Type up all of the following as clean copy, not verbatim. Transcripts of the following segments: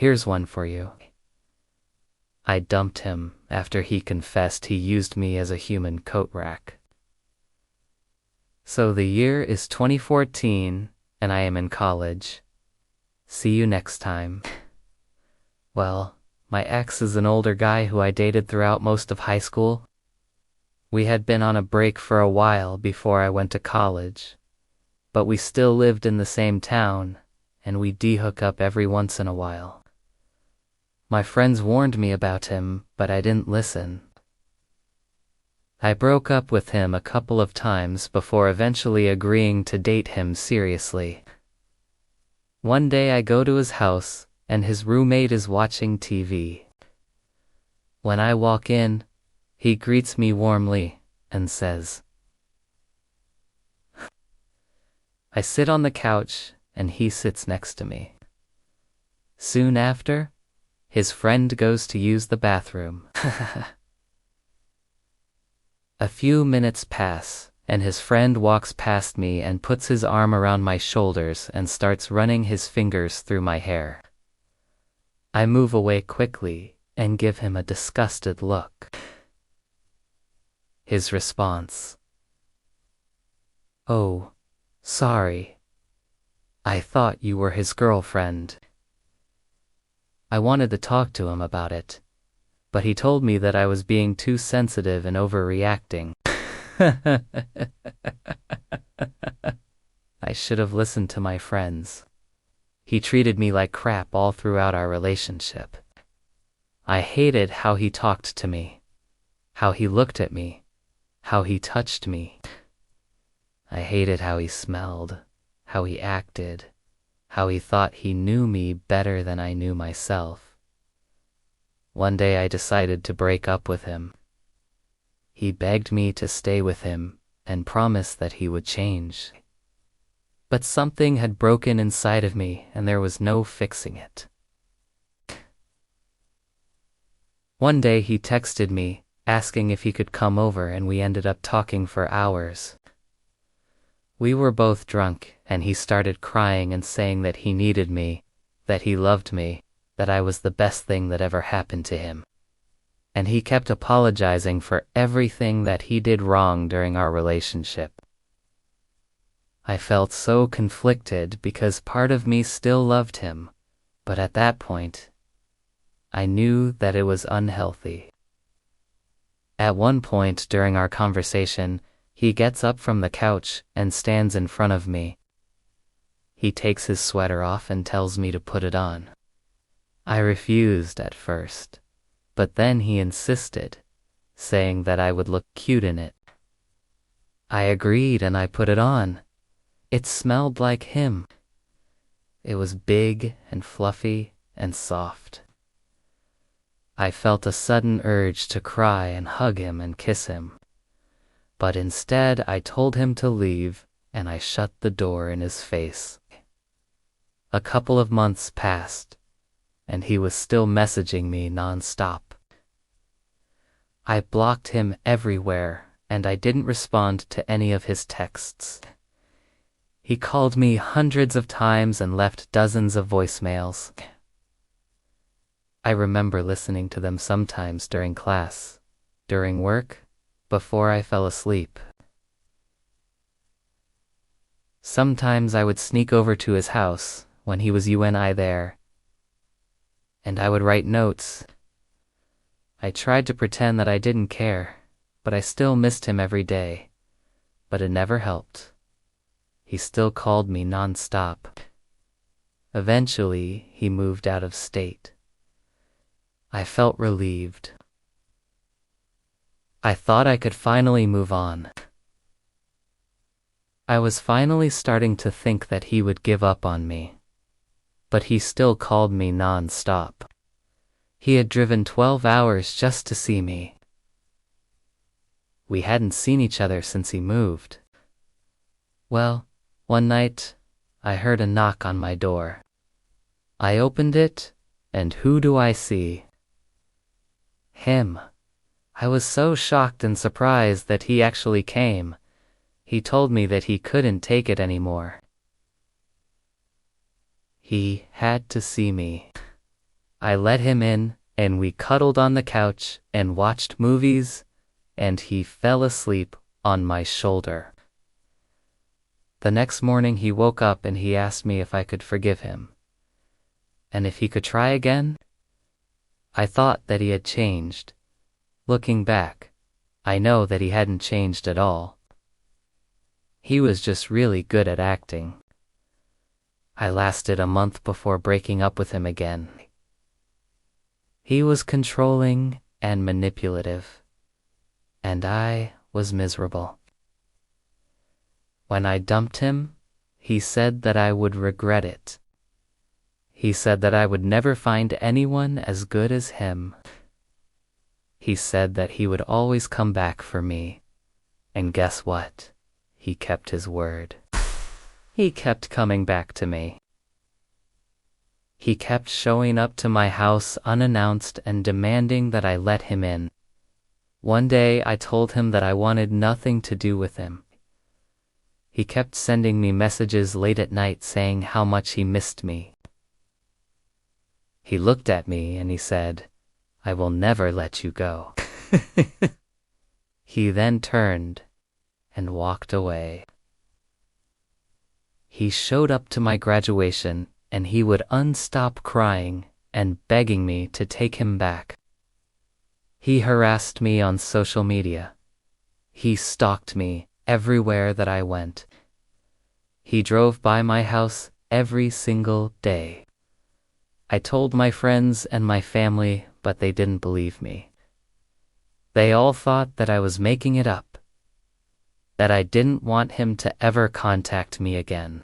Here's one for you. I dumped him after he confessed he used me as a human coat rack. So the year is 2014 and I am in college. See you next time. Well, my ex is an older guy who I dated throughout most of high school. We had been on a break for a while before I went to college, but we still lived in the same town, and we de-hook up every once in a while. My friends warned me about him, but I didn't listen. I broke up with him a couple of times before eventually agreeing to date him seriously. One day I go to his house, and his roommate is watching TV. When I walk in, he greets me warmly and says, I sit on the couch and he sits next to me. Soon after, his friend goes to use the bathroom. A few minutes pass, and his friend walks past me and puts his arm around my shoulders and starts running his fingers through my hair. I move away quickly and give him a disgusted look. His response: "Oh, sorry. I thought you were his girlfriend." I wanted to talk to him about it, but he told me that I was being too sensitive and overreacting. I should have listened to my friends. He treated me like crap all throughout our relationship. I hated how he talked to me, how he looked at me, how he touched me. I hated how he smelled, how he acted, how he thought he knew me better than I knew myself. One day I decided to break up with him. He begged me to stay with him and promised that he would change. But something had broken inside of me and there was no fixing it. One day he texted me, asking if he could come over, and we ended up talking for hours. We were both drunk and he started crying and saying that he needed me, that he loved me, that I was the best thing that ever happened to him. And he kept apologizing for everything that he did wrong during our relationship. I felt so conflicted because part of me still loved him, but at that point, I knew that it was unhealthy. At one point during our conversation, he gets up from the couch and stands in front of me. He takes his sweater off and tells me to put it on. I refused at first, but then he insisted, saying that I would look cute in it. I agreed and I put it on. It smelled like him. It was big and fluffy and soft. I felt a sudden urge to cry and hug him and kiss him. But instead I told him to leave and I shut the door in his face. A couple of months passed and he was still messaging me non-stop. I blocked him everywhere and I didn't respond to any of his texts. He called me hundreds of times and left dozens of voicemails. I remember listening to them sometimes during class, during work, before I fell asleep. Sometimes I would sneak over to his house when he was UNI there, and I would write notes. I tried to pretend that I didn't care, but I still missed him every day, but it never helped. He still called me non-stop. Eventually, he moved out of state. I felt relieved. I thought I could finally move on. I was finally starting to think that he would give up on me. But he still called me non-stop. He had driven 12 hours just to see me. We hadn't seen each other since he moved. Well, one night, I heard a knock on my door. I opened it, and who do I see? Him. I was so shocked and surprised that he actually came. He told me that he couldn't take it anymore. He had to see me. I let him in, and we cuddled on the couch and watched movies, and he fell asleep on my shoulder. The next morning he woke up and he asked me if I could forgive him, and if he could try again. I thought that he had changed. Looking back, I know that he hadn't changed at all. He was just really good at acting. I lasted a month before breaking up with him again. He was controlling and manipulative, and I was miserable. When I dumped him, he said that I would regret it. He said that I would never find anyone as good as him. He said that he would always come back for me. And guess what? He kept his word. He kept coming back to me. He kept showing up to my house unannounced and demanding that I let him in. One day I told him that I wanted nothing to do with him. He kept sending me messages late at night saying how much he missed me. He looked at me and he said, "I will never let you go." He then turned and walked away. He showed up to my graduation and he would unstop crying and begging me to take him back. He harassed me on social media. He stalked me everywhere that I went. He drove by my house every single day. I told my friends and my family, but they didn't believe me. They all thought that I was making it up, that I didn't want him to ever contact me again,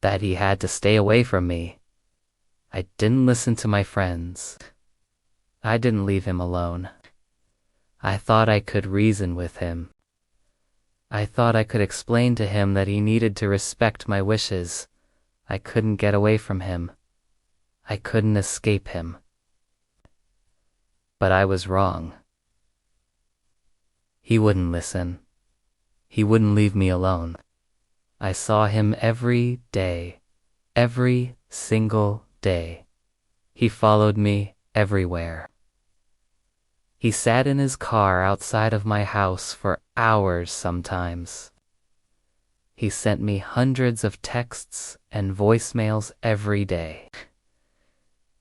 that he had to stay away from me. I didn't listen to my friends. I didn't leave him alone. I thought I could reason with him. I thought I could explain to him that he needed to respect my wishes. I couldn't get away from him. I couldn't escape him. But I was wrong. He wouldn't listen. He wouldn't leave me alone. I saw him every day, every single day. He followed me everywhere. He sat in his car outside of my house for hours sometimes. He sent me hundreds of texts and voicemails every day.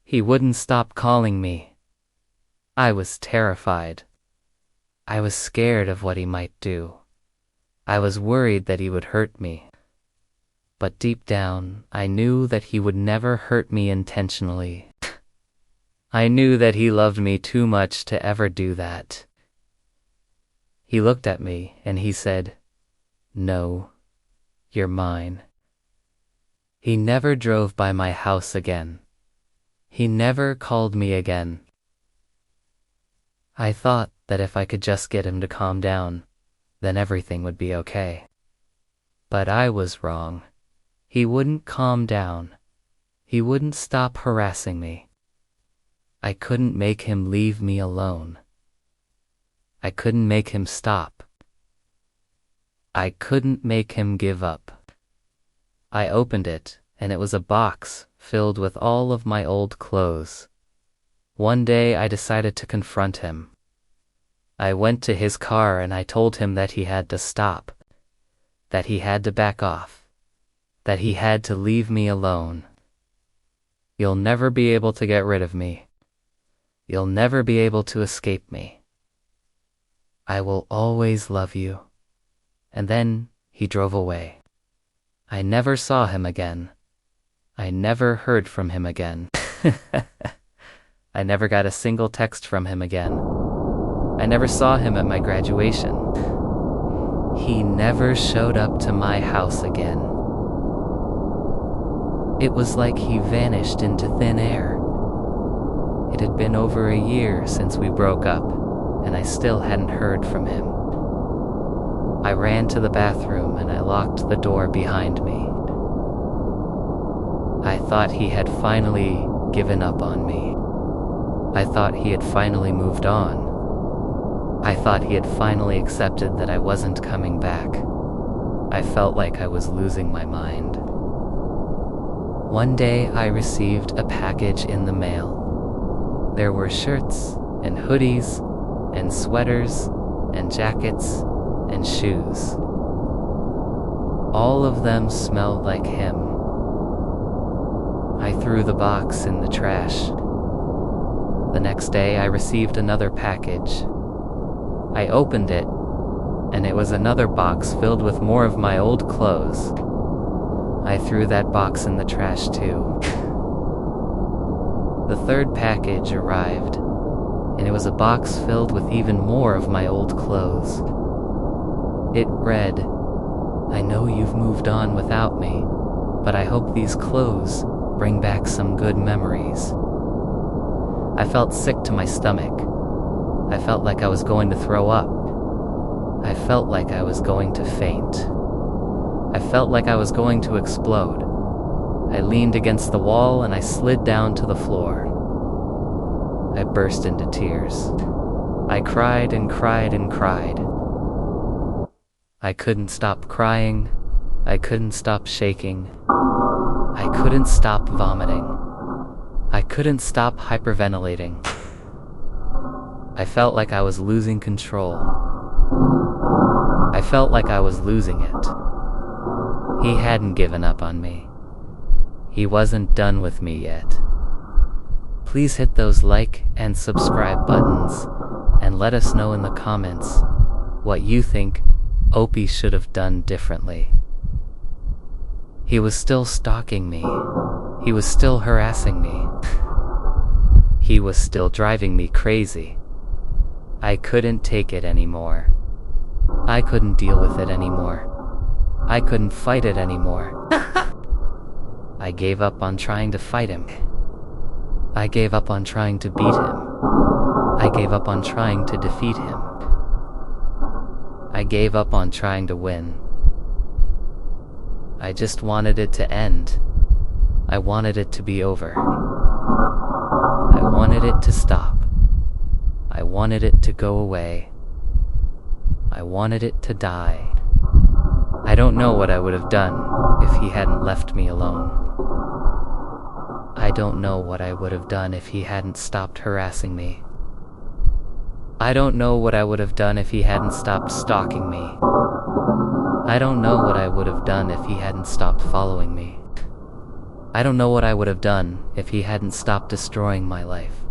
He wouldn't stop calling me. I was terrified. I was scared of what he might do. I was worried that he would hurt me. But deep down, I knew that he would never hurt me intentionally. I knew that he loved me too much to ever do that. He looked at me and he said, "No, you're mine." He never drove by my house again. He never called me again. I thought that if I could just get him to calm down, then everything would be okay. But I was wrong. He wouldn't calm down. He wouldn't stop harassing me. I couldn't make him leave me alone. I couldn't make him stop. I couldn't make him give up. I opened it, and it was a box filled with all of my old clothes. One day I decided to confront him. I went to his car and I told him that he had to stop, that he had to back off, that he had to leave me alone. You'll never be able to get rid of me. You'll never be able to escape me. I will always love you. And then he drove away. I never saw him again. I never heard from him again. I never got a single text from him again. I never saw him at my graduation. He never showed up to my house again. It was like he vanished into thin air. It had been over a year since we broke up, and I still hadn't heard from him. I ran to the bathroom and I locked the door behind me. I thought he had finally given up on me. I thought he had finally moved on. I thought he had finally accepted that I wasn't coming back. I felt like I was losing my mind. One day I received a package in the mail. There were shirts and hoodies and sweaters and jackets and shoes. All of them smelled like him. I threw the box in the trash. The next day I received another package. I opened it, and it was another box filled with more of my old clothes. I threw that box in the trash too. The third package arrived, and it was a box filled with even more of my old clothes. It read, "I know you've moved on without me, but I hope these clothes bring back some good memories." I felt sick to my stomach. I felt like I was going to throw up. I felt like I was going to faint. I felt like I was going to explode. I leaned against the wall and I slid down to the floor. I burst into tears. I cried and cried and cried. I couldn't stop crying. I couldn't stop shaking. I couldn't stop vomiting. I couldn't stop hyperventilating. I felt like I was losing control. I felt like I was losing it. He hadn't given up on me. He wasn't done with me yet. Please hit those like and subscribe buttons and let us know in the comments what you think Opie should have done differently. He was still stalking me. He was still harassing me. He was still driving me crazy. I couldn't take it anymore. I couldn't deal with it anymore. I couldn't fight it anymore. I gave up on trying to fight him. I gave up on trying to beat him. I gave up on trying to defeat him. I gave up on trying to win. I just wanted it to end. I wanted it to be over. I wanted it to stop. I wanted it to go away. I wanted it to die. I don't know what I would have done if he hadn't left me alone. I don't know what I would have done if he hadn't stopped harassing me. I don't know what I would have done if he hadn't stopped stalking me. I don't know what I would have done if he hadn't stopped following me. I don't know what I would have done if he hadn't stopped destroying my life.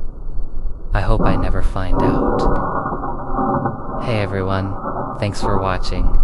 I hope I never find out. Hey everyone, thanks for watching.